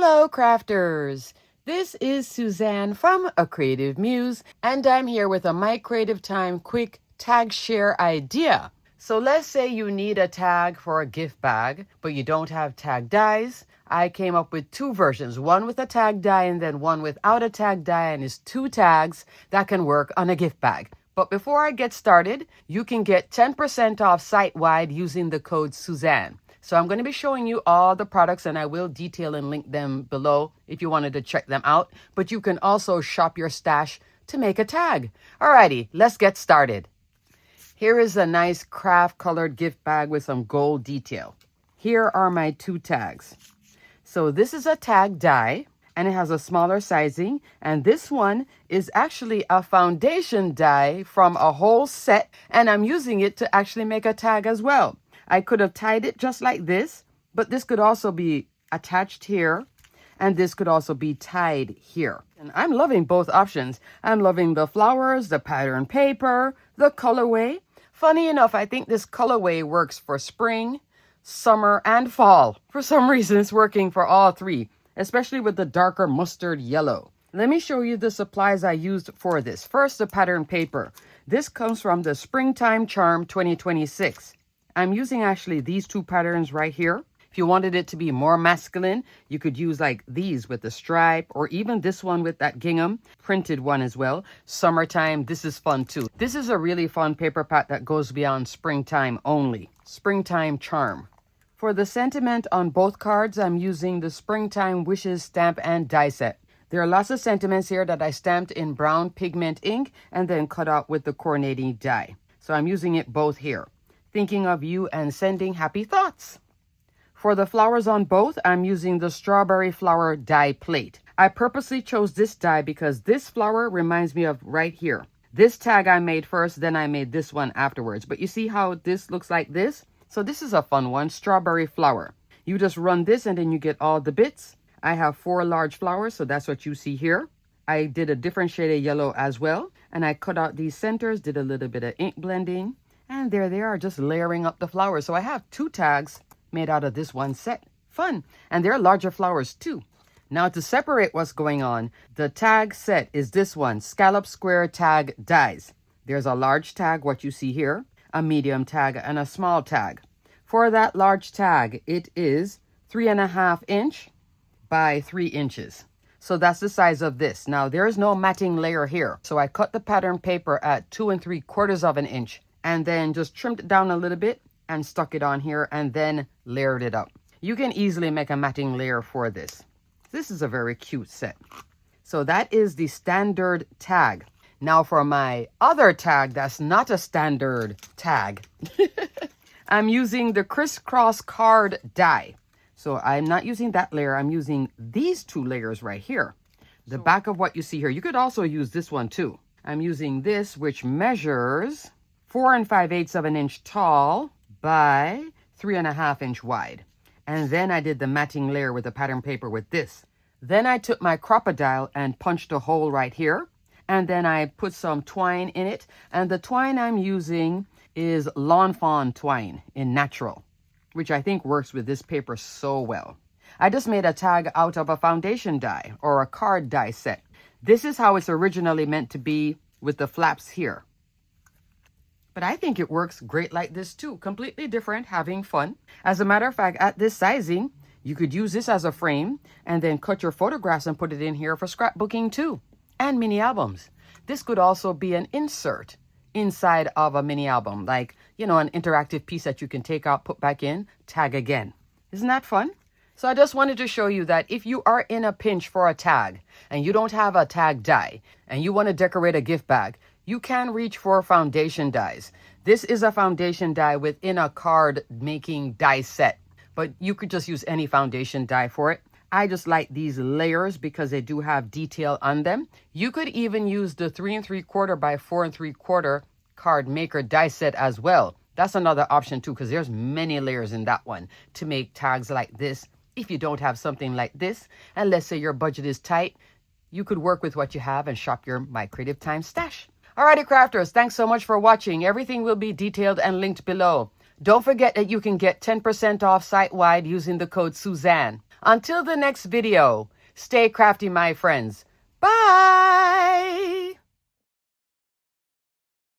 Hello, crafters! This is Suzanne from A Creative Muse, and I'm here with a My Creative Time quick tag share idea. So let's say you need a tag for a gift bag, but you don't have tag dies. I came up with two versions, one with a tag die and then one without a tag die, and it's two tags that can work on a gift bag. But before I get started, you can get 10% off site-wide using the code Suzanne. So I'm going to be showing you all the products, and I will detail and link them below if you wanted to check them out. But you can also shop your stash to make a tag. Alrighty, let's get started. Here is a nice craft colored gift bag with some gold detail. Here are my two tags. So this is a tag die, and it has a smaller sizing. And this one is actually a foundation die from a whole set, and I'm using it to actually make a tag as well. I could have tied it just like this, but this could also be attached here, and this could also be tied here. And I'm loving both options. I'm loving the flowers, the pattern paper, the colorway. Funny enough, I think this colorway works for spring, summer, and fall. For some reason, it's working for all three, especially with the darker mustard yellow. Let me show you the supplies I used for this. First, the pattern paper. This comes from the Springtime Charm 2026. I'm using actually these two patterns right here. If you wanted it to be more masculine, you could use like these with the stripe, or even this one with that gingham printed one as well. Summertime, this is fun too. This is a really fun paper pat that goes beyond springtime only. Springtime Charm. For the sentiment on both cards, I'm using the Springtime Wishes stamp and die set. There are lots of sentiments here that I stamped in brown pigment ink and then cut out with the coordinating die. So I'm using it both here. Thinking of you and sending happy thoughts. For the flowers on both, I'm using the strawberry flower die plate. I purposely chose this die because this flower reminds me of right here. This tag I made first, then I made this one afterwards. But you see how this looks like this? So this is a fun one, strawberry flower. You just run this and then you get all the bits. I have 4 large flowers, so that's what you see here. I did a different shade of yellow as well. And I cut out these centers, did a little bit of ink blending. And there they are, just layering up the flowers. So I have 2 tags made out of this one set. Fun. And they're larger flowers too. Now to separate what's going on, the tag set is this one, scallop square tag dies. There's a large tag, what you see here, a medium tag, and a small tag. For that large tag, it is 3.5 inch by 3 inches. So that's the size of this. Now there is no matting layer here. So I cut the pattern paper at 2 3/4 of an inch. And then just trimmed it down a little bit and stuck it on here and then layered it up. You can easily make a matting layer for this. This is a very cute set. So that is the standard tag. Now for my other tag that's not a standard tag, I'm using the crisscross card die. So I'm not using that layer. I'm using these 2 layers right here. The back of what you see here. You could also use this one too. I'm using this, which measures 4 5/8 of an inch tall by 3.5 inch wide. And then I did the matting layer with the pattern paper with this. Then I took my crocodile and punched a hole right here. And then I put some twine in it. And the twine I'm using is Lawn Fawn twine in natural, which I think works with this paper so well. I just made a tag out of a foundation die or a card die set. This is how it's originally meant to be with the flaps here. But I think it works great like this too. Completely different, having fun. As a matter of fact, at this sizing, you could use this as a frame and then cut your photographs and put it in here for scrapbooking too. And mini albums. This could also be an insert inside of a mini album. Like, you know, an interactive piece that you can take out, put back in, tag again. Isn't that fun? So I just wanted to show you that if you are in a pinch for a tag and you don't have a tag die and you want to decorate a gift bag, you can reach for foundation dies. This is a foundation die within a card making die set, but you could just use any foundation die for it. I just like these layers because they do have detail on them. You could even use the 3 3/4 by 4 3/4 card maker die set as well. That's another option too, because there's many layers in that one to make tags like this. If you don't have something like this, and let's say your budget is tight, you could work with what you have and shop your My Creative Time stash. Alrighty, crafters, thanks so much for watching. Everything will be detailed and linked below. Don't forget that you can get 10% off site-wide using the code Suzanne. Until the next video, stay crafty, my friends. Bye!